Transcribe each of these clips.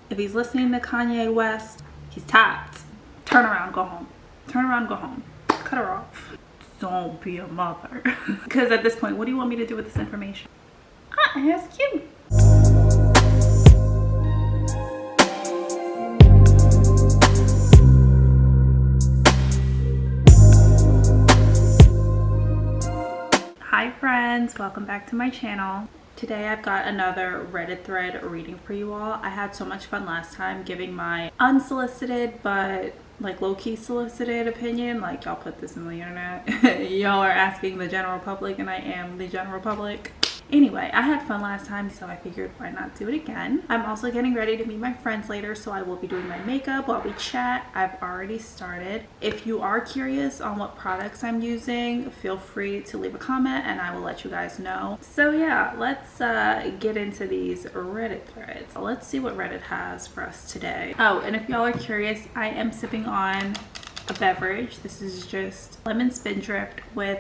If he's listening to Kanye West, he's tapped. Turn around, go home. Turn around, go home. Cut her off. Don't be a mother. Because at this point, what do you want me to do with this information? I ask you. Hi friends, welcome back to my channel. Today I've got another Reddit thread reading for you all. I had so much fun last time giving my unsolicited but like low-key solicited opinion. Like, y'all put this on the internet. Y'all are asking the general public and I am the general public. Anyway, I had fun last time, so I figured why not do it again. I'm also getting ready to meet my friends later, so I will be doing my makeup while we chat. I've already started. If you are curious on what products I'm using, feel free to leave a comment and I will let you guys know. So yeah, let's get into these Reddit threads. Let's see what Reddit has for us today. Oh, and if y'all are curious, I am sipping on a beverage. This is just lemon spindrift with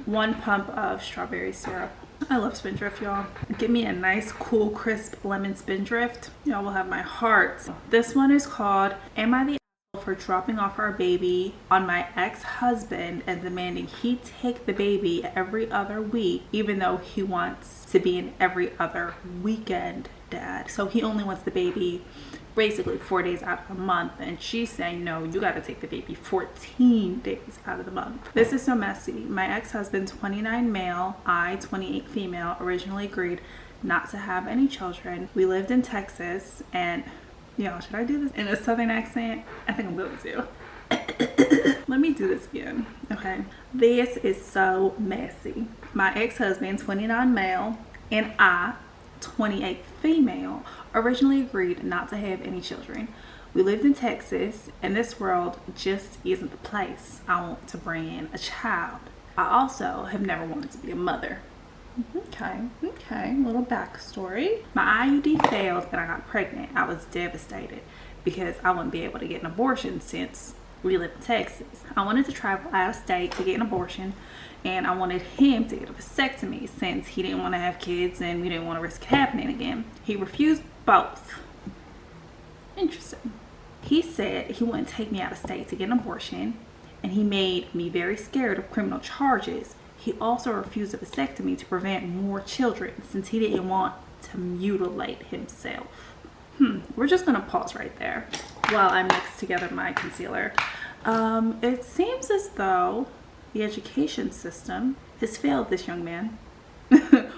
1 pump of strawberry syrup. I love spindrift, y'all. Give me a nice, cool, crisp lemon spindrift. Y'all will have my heart. This one is called Am I the Asshole for Dropping Off Our Baby on My Ex-Husband and Demanding he take the baby every other week, even though he wants to be an every other weekend dad. So he only wants the baby basically 4 days out of the month, and she's saying no, you got to take the baby 14 days out of the month. This is so messy. My ex-husband, 29 male, I 28 female, originally agreed not to have any children. We lived in Texas, and y'all, should I do this in a southern accent? I think I'm going to. Let me do this again. Okay, this is so messy. My ex-husband, 29 male, and I 28 female, originally agreed not to have any children. We lived in Texas, and this world just isn't the place I want to bring in a child. I also have never wanted to be a mother. Okay, little backstory. My IUD failed and I got pregnant. I was devastated because I wouldn't be able to get an abortion since we live in Texas. I wanted to travel out of state to get an abortion, and I wanted him to get a vasectomy since he didn't want to have kids and we didn't want to risk it happening again. He refused both. Interesting. He said he wouldn't take me out of state to get an abortion, and he made me very scared of criminal charges. He also refused a vasectomy to prevent more children since he didn't want to mutilate himself. We're just gonna pause right there while I mix together my concealer. It seems as though the education system has failed this young man.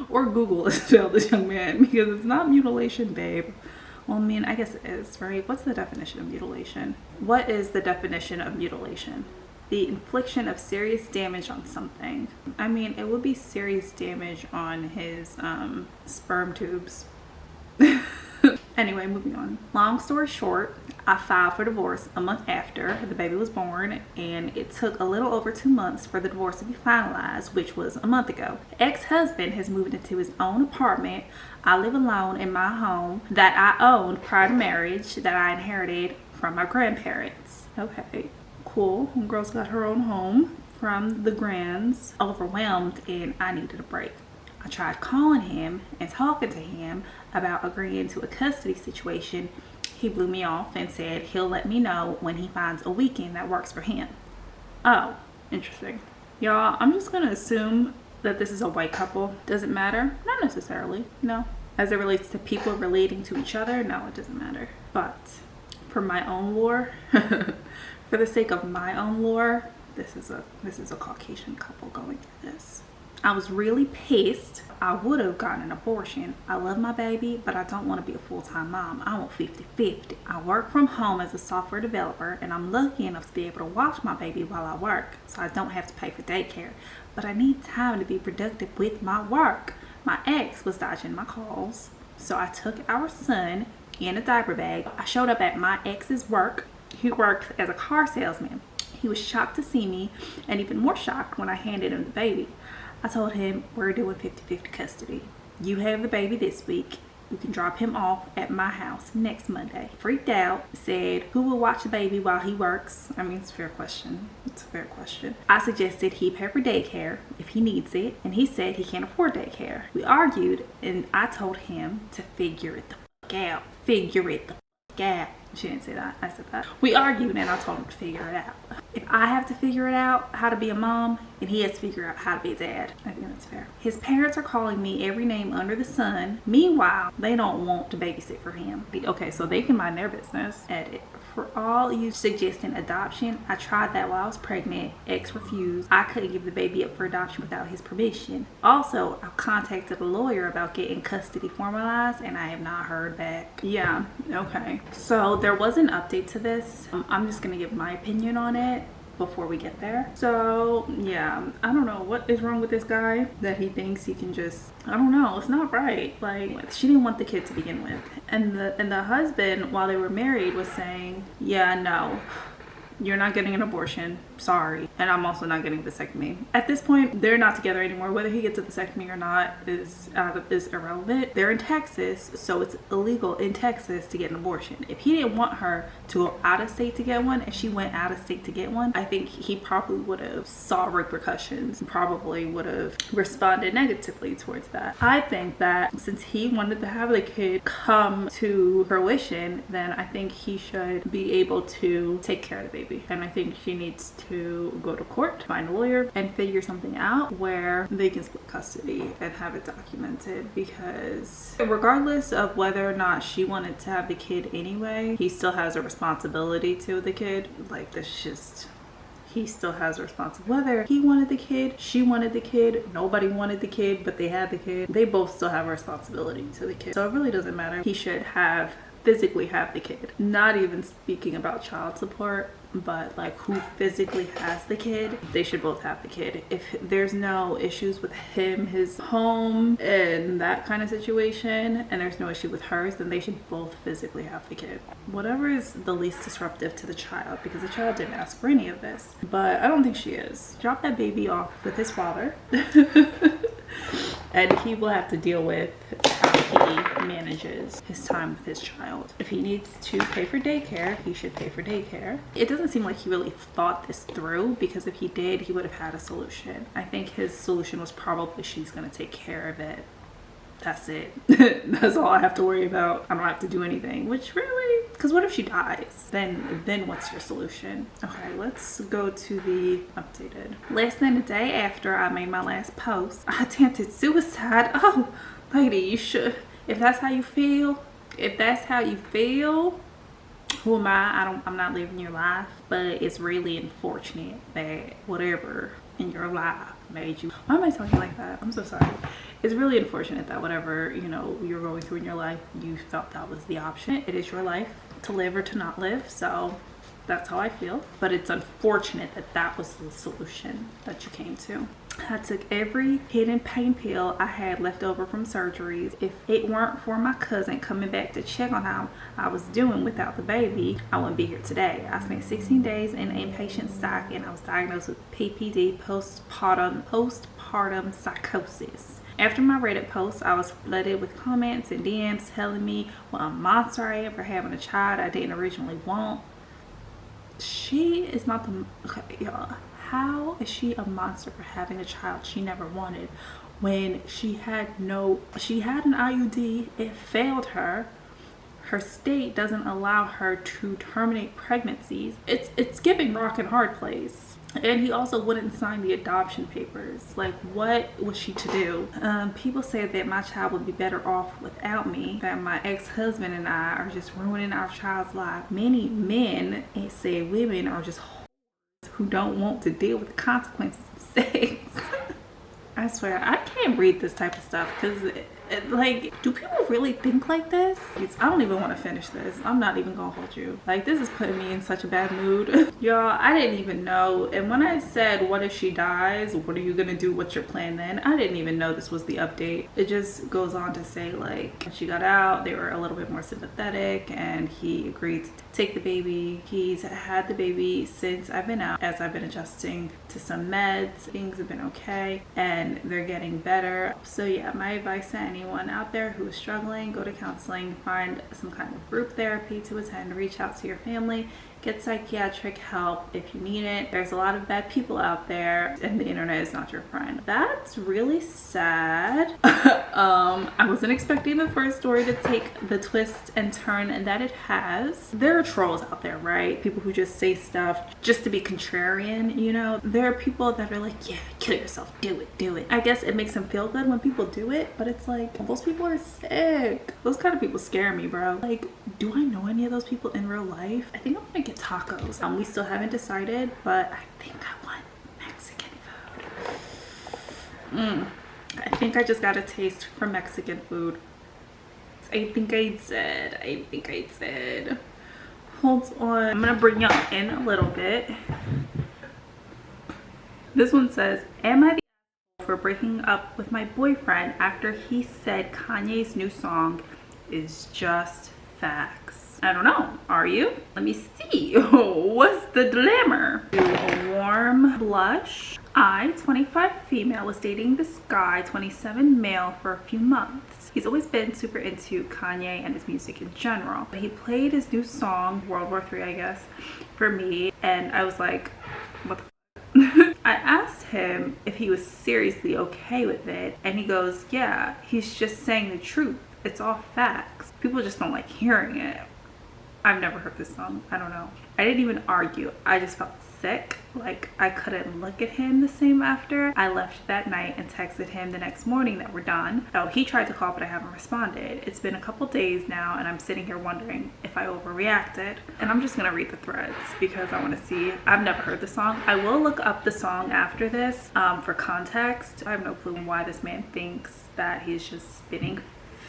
Or Google has failed this young man, because it's not mutilation, babe. Well, I mean, I guess it is, right? What's the definition of mutilation? What is the definition of mutilation? The infliction of serious damage on something. I mean, it would be serious damage on his sperm tubes. Anyway, moving on. Long story short, I filed for divorce a month after the baby was born, and it took a little over 2 months for the divorce to be finalized, which was a month ago. Ex-husband has moved into his own apartment. I live alone in my home that I owned prior to marriage, that I inherited from my grandparents. Okay, cool. Girl's got her own home from the grands. Overwhelmed, and I needed a break. I tried calling him and talking to him about agreeing to a custody situation. He blew me off and said he'll let me know when he finds a weekend that works for him. Oh, interesting. Y'all, I'm just gonna assume that this is a white couple. Does it matter? Not necessarily, no. As it relates to people relating to each other, no, it doesn't matter. But for my own lore, for the sake of my own lore, this is a Caucasian couple going through this. I was really pissed. I would have gotten an abortion. I love my baby, but I don't want to be a full-time mom. I want 50-50. I work from home as a software developer, and I'm lucky enough to be able to watch my baby while I work, so I don't have to pay for daycare. But I need time to be productive with my work. My ex was dodging my calls, so I took our son in a diaper bag. I showed up at my ex's work. He worked as a car salesman. He was shocked to see me, and even more shocked when I handed him the baby. I told him we're doing 50-50 custody. You have the baby this week. You can drop him off at my house next Monday. Freaked out, said, who will watch the baby while he works? I mean, it's a fair question. It's a fair question. I suggested he pay for daycare if he needs it, and he said he can't afford daycare. We argued, and I told him to figure it the fuck out. Figure it the Yeah, she didn't say that. I said that. We argued and I told him to figure it out. If I have to figure it out how to be a mom, then he has to figure out how to be a dad. I think that's fair. His parents are calling me every name under the sun. Meanwhile, they don't want to babysit for him. Okay, so they can mind their business. Edit. For all you suggesting adoption, I tried that while I was pregnant. Ex refused. I couldn't give the baby up for adoption without his permission. Also, I contacted a lawyer about getting custody formalized and I have not heard back. Yeah, okay. So there was an update to this. I'm just gonna give my opinion on it before we get there. So yeah, I don't know what is wrong with this guy that he thinks he can just, I don't know, it's not right. Like, she didn't want the kid to begin with, and the husband, while they were married, was saying, yeah, no, you're not getting an abortion, sorry, and I'm also not getting a vasectomy. At this point, they're not together anymore. Whether he gets a vasectomy or not is irrelevant. They're in Texas, so it's illegal in Texas to get an abortion. If he didn't want her to go out of state to get one and she went out of state to get one, I think he probably would have saw repercussions, probably would have responded negatively towards that. I think that since he wanted to have the kid come to fruition, then I think he should be able to take care of the baby. And I think she needs to go to court, find a lawyer, and figure something out where they can split custody and have it documented, because regardless of whether or not she wanted to have the kid anyway, he still has a responsibility to the kid. Like, this just, he still has a responsibility. Whether he wanted the kid, she wanted the kid, nobody wanted the kid, but they had the kid, they both still have a responsibility to the kid. So it really doesn't matter. He should physically have the kid. Not even speaking about child support, but like who physically has the kid, they should both have the kid. If there's no issues with him, his home, and that kind of situation, and there's no issue with hers, then they should both physically have the kid. Whatever is the least disruptive to the child, because the child didn't ask for any of this. But I don't think she is. Drop that baby off with his father. And he will have to deal with how he manages his time with his child. If he needs to pay for daycare, he should pay for daycare. It doesn't seem like he really thought this through, because if he did, he would have had a solution. I think his solution was probably, she's gonna take care of it. That's it. That's all I have to worry about. I don't have to do anything, which really, because what if she dies? Then what's your solution? Okay, let's go to the updated. Less than a day after I made my last post, I attempted suicide. Oh, lady, you should. If that's how you feel, who am I? I'm not living your life, but it's really unfortunate that whatever in your life made you. Why am I talking like that? I'm so sorry. It's really unfortunate that whatever, you know, you're going through in your life, you felt that was the option. It is your life to live or to not live, so that's how I feel. But it's unfortunate that that was the solution that you came to. I took every hidden pain pill I had left over from surgeries. If it weren't for my cousin coming back to check on how I was doing without the baby, I wouldn't be here today. I spent 16 days in inpatient psych and I was diagnosed with PPD, postpartum psychosis. After my Reddit post, I was flooded with comments and DMs telling me what a monster I am for having a child I didn't originally want. She is not the, okay, y'all. How is she a monster for having a child she never wanted when she had an IUD, it failed her. Her state doesn't allow her to terminate pregnancies. It's giving rock and hard place. And he also wouldn't sign the adoption papers. Like, what was she to do? People say that my child would be better off without me, that my ex-husband and I are just ruining our child's life. Many men say women are just who don't want to deal with the consequences of sex. I swear, I can't read this type of stuff because like, do people really think like this? I don't even want to finish this. I'm not even gonna hold you. Like, this is putting me in such a bad mood. Y'all, I didn't even know. And when I said, what if she dies? What are you gonna do? What's your plan then? I didn't even know this was the update. It just goes on to say, like, when she got out, they were a little bit more sympathetic and he agreed to take the baby. He's had the baby since I've been out, as I've been adjusting to some meds. Things have been okay and they're getting better. So yeah, my advice to anyone anyone out there who is struggling, go to counseling, find some kind of group therapy to attend, reach out to your family, get psychiatric help if you need it. There's a lot of bad people out there and the internet is not your friend. That's really sad. I wasn't expecting the first story to take the twist and turn that it has. There are trolls out there, right? People who just say stuff just to be contrarian, you know? There are people that are like, yeah, kill yourself, do it, do it. I guess it makes them feel good when people do it, but it's like, those people are sick. Those kind of people scare me, bro. Like, do I know any of those people in real life? I think I'm gonna get tacos. We still haven't decided, but I think I want Mexican food. I think I just got a taste for Mexican food. I think I did. Hold on. I'm gonna bring y'all in a little bit. This one says, am I the asshole for breaking up with my boyfriend after he said Kanye's new song is just facts? I don't know. Are you? Let me see. What's the glamour? A warm blush. I, 25 female, was dating this guy, 27 male, for a few months. He's always been super into Kanye and his music in general. He played his new song, World War III, I guess, for me, and I was like, what the f? I asked him if he was seriously okay with it, and he goes, yeah, he's just saying the truth. It's all facts. People just don't like hearing it. I've never heard this song. I don't know. I didn't even argue. I just felt sick. Like, I couldn't look at him the same after. I left that night and texted him the next morning that we're done. Oh, he tried to call, but I haven't responded. It's been a couple days now, and I'm sitting here wondering if I overreacted. And I'm just gonna read the threads because I wanna see. I've never heard the song. I will look up the song after this for context. I have no clue why this man thinks that he's just spitting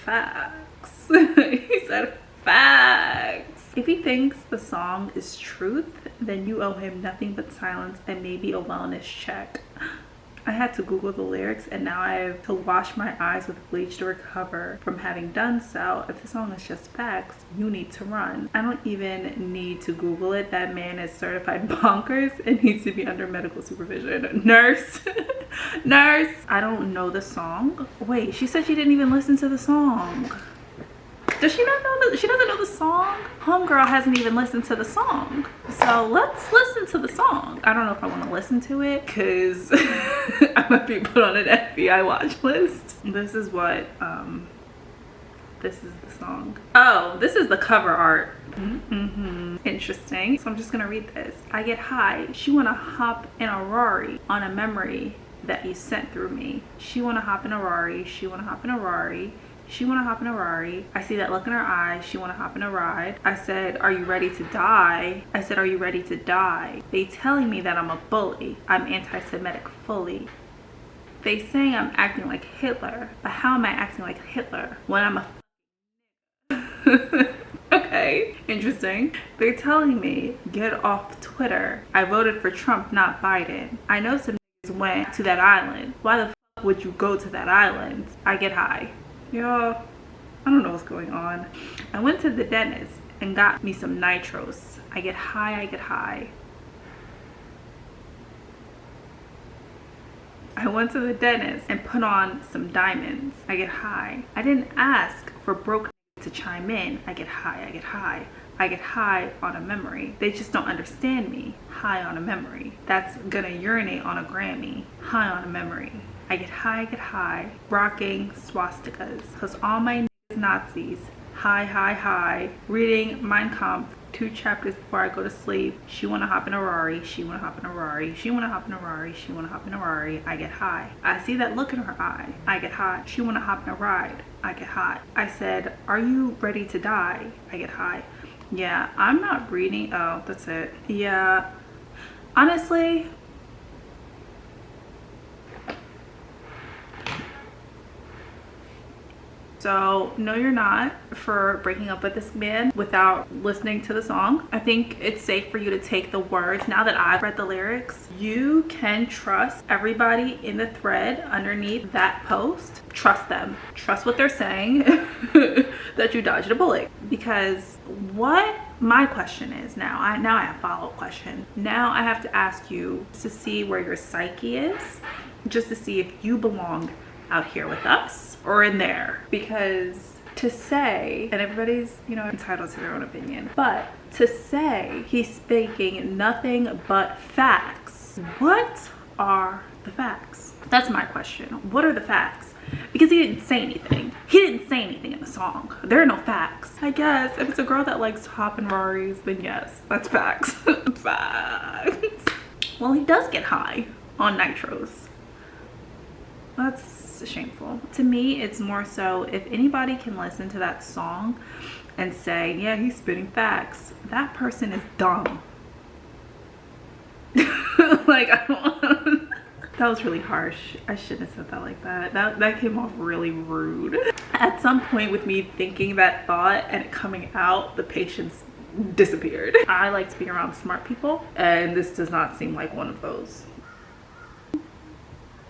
facts. He said facts. If he thinks the song is truth, then you owe him nothing but silence and maybe a wellness check. I had to Google the lyrics, and now I have to wash my eyes with bleach to recover from having done so. If the song is just facts, you need to run. I don't even need to Google it. That man is certified bonkers and needs to be under medical supervision. Nurse. Nurse. I don't know the song. Wait, she said she didn't even listen to the song. Does she not know that? She doesn't know the song? Homegirl hasn't even listened to the song. So let's listen to the song. I don't know if I want to listen to it because I might be put on an FBI watch list. This is what, this is the song. Oh, this is the cover art. Interesting. So I'm just gonna read this. I get high. She wanna hop in a Rari on a memory that you sent through me. She wanna hop in a Rari. She wanna hop in a Rari. She wanna hop in a Rari. I see that look in her eye. She wanna hop in a ride. I said, are you ready to die? I said, are you ready to die? They telling me that I'm a bully. I'm anti-Semitic fully. They saying I'm acting like Hitler. But how am I acting like Hitler when I'm a Okay, interesting. They're telling me, get off Twitter. I voted for Trump, not Biden. I know some niggas went to that island. Why the fuck would you go to that island? I get high. Y'all, I don't know what's going on. I went to the dentist and got me some nitros. I get high, I get high. I went to the dentist and put on some diamonds. I get high. I didn't ask for broke to chime in. I get high, I get high. I get high on a memory. They just don't understand me. High on a memory. That's gonna urinate on a Grammy. High on a memory. I get high, rocking swastikas. Cause all my niggas Nazis. High. Reading Mein Kampf 2 chapters before I go to sleep. She wanna hop in a Rari. She wanna hop in a Rari. She wanna hop in a Rari. She wanna hop in a Rari. I get high. I see that look in her eye. I get high. She wanna hop in a ride. I get high. I said, are you ready to die? I get high. Yeah, I'm not reading. Oh, that's it. Yeah, honestly, so no, you're not for breaking up with this man without listening to the song. I think it's safe for you to take the words. Now that I've read the lyrics, you can trust everybody in the thread underneath that post. Trust them. Trust what they're saying. That you dodged a bullet. Because what my question is now I have a follow-up question. Now I have to ask you to see where your psyche is, just to see if you belong out here with us or in there, because to say, and everybody's, you know, entitled to their own opinion, but to say he's speaking nothing but facts, what are the facts? That's my question. What are the facts? Because he didn't say anything. He didn't say anything in the song. There are no facts. I guess if it's a girl that likes hopping Raris, then yes, that's facts. Facts. Well, he does get high on nitros. That's shameful. To me, it's more so if anybody can listen to that song and say, yeah, he's spitting facts, that person is dumb. Like, I don't that was really harsh. I shouldn't have said that like that. That came off really rude. At some point with me thinking that thought and it coming out, the patience disappeared. I like to be around smart people, and this does not seem like one of those.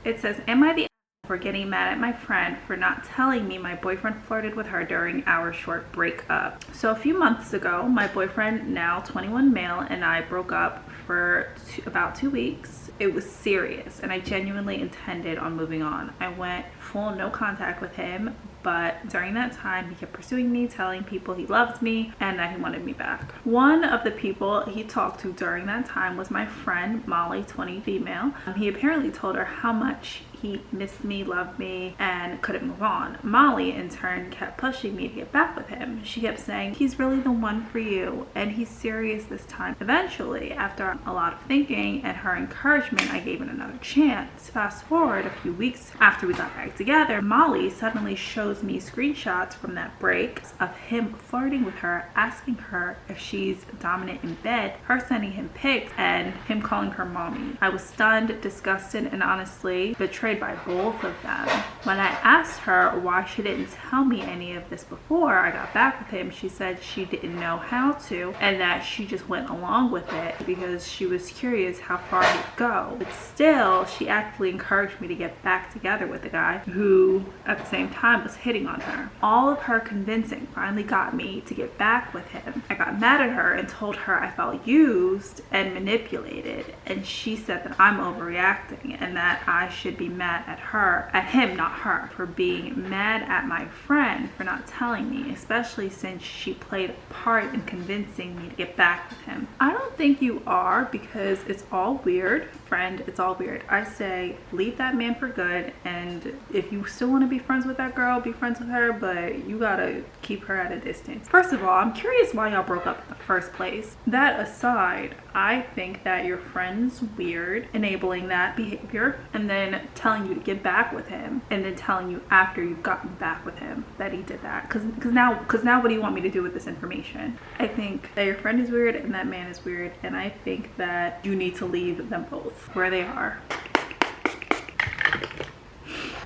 It says, am I the for getting mad at my friend for not telling me my boyfriend flirted with her during our short breakup? So a few months ago, my boyfriend, now 21 male, and I broke up for about 2 weeks. It was serious, and I genuinely intended on moving on. I went full no contact with him, but during that time he kept pursuing me, telling people he loved me and that he wanted me back. One of the people he talked to during that time was my friend Molly, 20 female. He apparently told her how much he missed me, loved me, and couldn't move on. Molly in turn kept pushing me to get back with him. She kept saying he's really the one for you and he's serious this time. Eventually, after a lot of thinking and her encouragement, I gave it another chance. Fast forward a few weeks after we got back together, Molly suddenly shows me screenshots from that break of him flirting with her, asking her if she's dominant in bed, her sending him pics, and him calling her mommy. I was stunned, disgusted, and honestly betrayed by both of them. When I asked her why she didn't tell me any of this before I got back with him, she said she didn't know how to and that she just went along with it because she was curious how far he'd go. But still, she actively encouraged me to get back together with the guy who at the same time was hitting on her. All of her convincing finally got me to get back with him. I got mad at her and told her I felt used and manipulated, and she said that I'm overreacting and that I should be mad at him, not her, for being mad at my friend for not telling me, especially since she played a part in convincing me to get back with him. I don't think you are, because it's all weird. Friend, it's all weird. I say leave that man for good, and if you still want to be friends with that girl, be friends with her, but you gotta keep her at a distance. First of all, I'm curious why y'all broke up in the first place. That aside, I think that your friend's weird enabling that behavior and then telling you to get back with him, and then telling you after you've gotten back with him that he did that. Cause now what do you want me to do with this information? I think that your friend is weird and that man is weird, and I think that you need to leave them both where they are.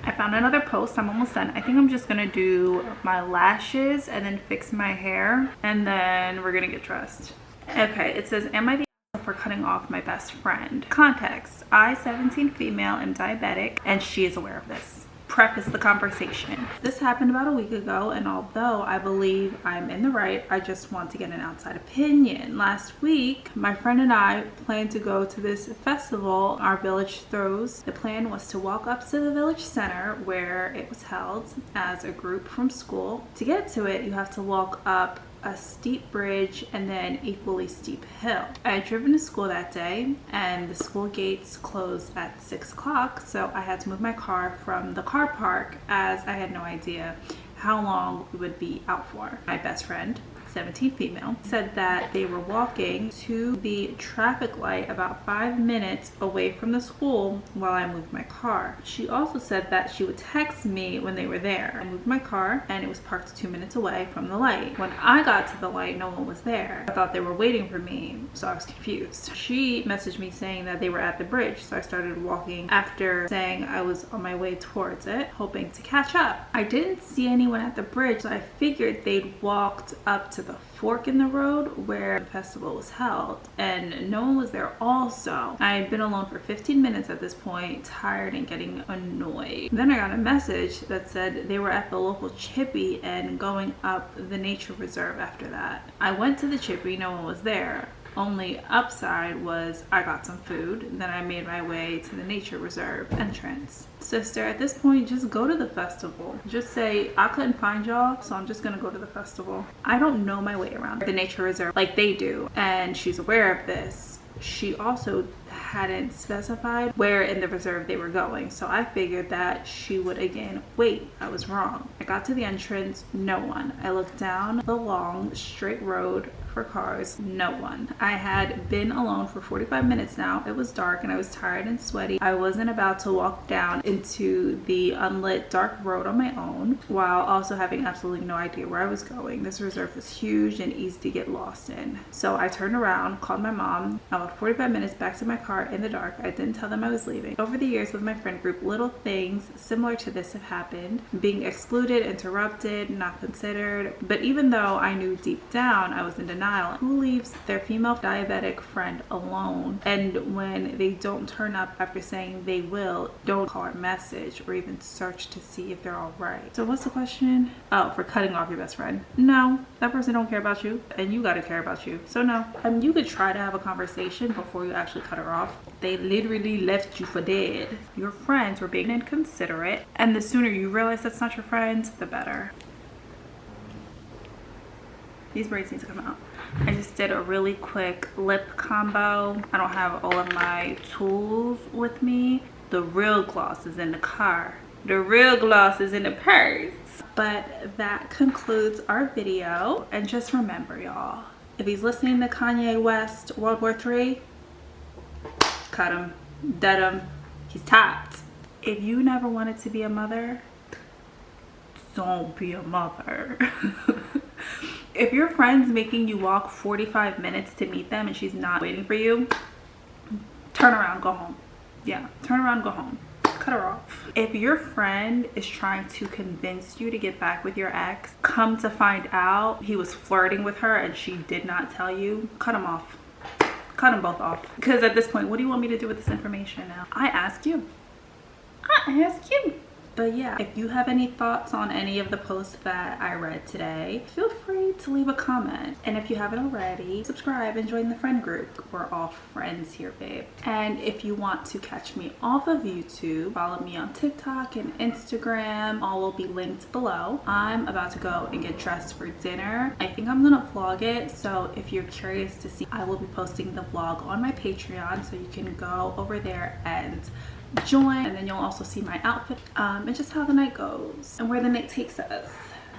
I found another post. I'm almost done. I think I'm just gonna do my lashes and then fix my hair, and then we're gonna get dressed. Okay, it says, am I the for cutting off my best friend? Context: I, 17 female, am diabetic and she is aware of this. Preface the conversation. This happened about a week ago, and although I believe I'm in the right, I just want to get an outside opinion. Last week, my friend and I planned to go to this festival our village throws. The plan was to walk up to the village center where it was held as a group from school. To get to it, you have to walk up a steep bridge and then equally steep hill. I had driven to school that day and the school gates closed at 6 o'clock, so I had to move my car from the car park as I had no idea how long we would be out for. My best friend, 17 female, said that they were walking to the traffic light about 5 minutes away from the school while I moved my car. She also said that she would text me when they were there. I moved my car and it was parked 2 minutes away from the light. When I got to the light, no one was there. I thought they were waiting for me, so I was confused. She messaged me saying that they were at the bridge, so I started walking after saying I was on my way towards it, hoping to catch up. I didn't see anyone at the bridge, so I figured they'd walked up to the fork in the road where the festival was held, and no one was there also. I had been alone for 15 minutes at this point, tired and getting annoyed. Then I got a message that said they were at the local chippy and going up the nature reserve after that. I went to the chippy, no one was there. Only upside was I got some food, then I made my way to the nature reserve entrance. Sister, at this point, just go to the festival. Just say, I couldn't find y'all, so I'm just gonna go to the festival. I don't know my way around the nature reserve like they do, and she's aware of this. She also hadn't specified where in the reserve they were going, so I figured that she would again wait. I was wrong. I got to the entrance, no one. I looked down the long straight road for cars, no one. I had been alone for 45 minutes now. It was dark and I was tired and sweaty. I wasn't about to walk down into the unlit dark road on my own while also having absolutely no idea where I was going. This reserve was huge and easy to get lost in. So I turned around, called my mom. I walked 45 minutes back to my car in the dark. I didn't tell them I was leaving. Over the years with my friend group, little things similar to this have happened. Being excluded, interrupted, not considered. But even though I knew deep down I was in denial, who leaves their female diabetic friend alone? And when they don't turn up after saying they will, don't call or message or even search to see if they're all right. So what's the question? Oh, for cutting off your best friend. No, that person don't care about you and you gotta care about you. So no. You could try to have a conversation before you actually cut her off. They literally left you for dead. Your friends were being inconsiderate, and the sooner you realize that's not your friends, the better. These braids need to come out. I just did a really quick lip combo. I don't have all of my tools with me. The real gloss is in the car. The real gloss is in the purse. But that concludes our video. And just remember, y'all, if he's listening to Kanye West, World War III, cut him, dead him, he's tapped. If you never wanted to be a mother, don't be a mother. If your friend's making you walk 45 minutes to meet them and she's not waiting for you, turn around, go home. Yeah, turn around, go home. Cut her off. If your friend is trying to convince you to get back with your ex, come to find out he was flirting with her and she did not tell you, cut him off. Cut them both off. Because at this point, what do you want me to do with this information now? I ask you. I ask you. But yeah, if you have any thoughts on any of the posts that I read today, feel free to leave a comment. And if you haven't already, subscribe and join the friend group. We're all friends here, babe. And if you want to catch me off of YouTube, follow me on TikTok and Instagram. All will be linked below. I'm about to go and get dressed for dinner. I think I'm gonna vlog it. So if you're curious to see, I will be posting the vlog on my Patreon. So you can go over there and join, and then you'll also see my outfit and just how the night goes and where the night takes us.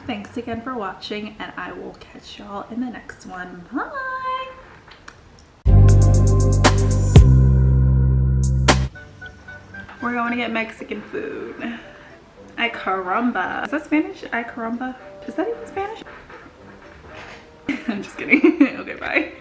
Thanks again for watching, and I will catch y'all in the next one. Bye. We're going to get Mexican food. Ay caramba. Is that Spanish? Ay caramba. Is that even Spanish? I'm just kidding. Okay, bye.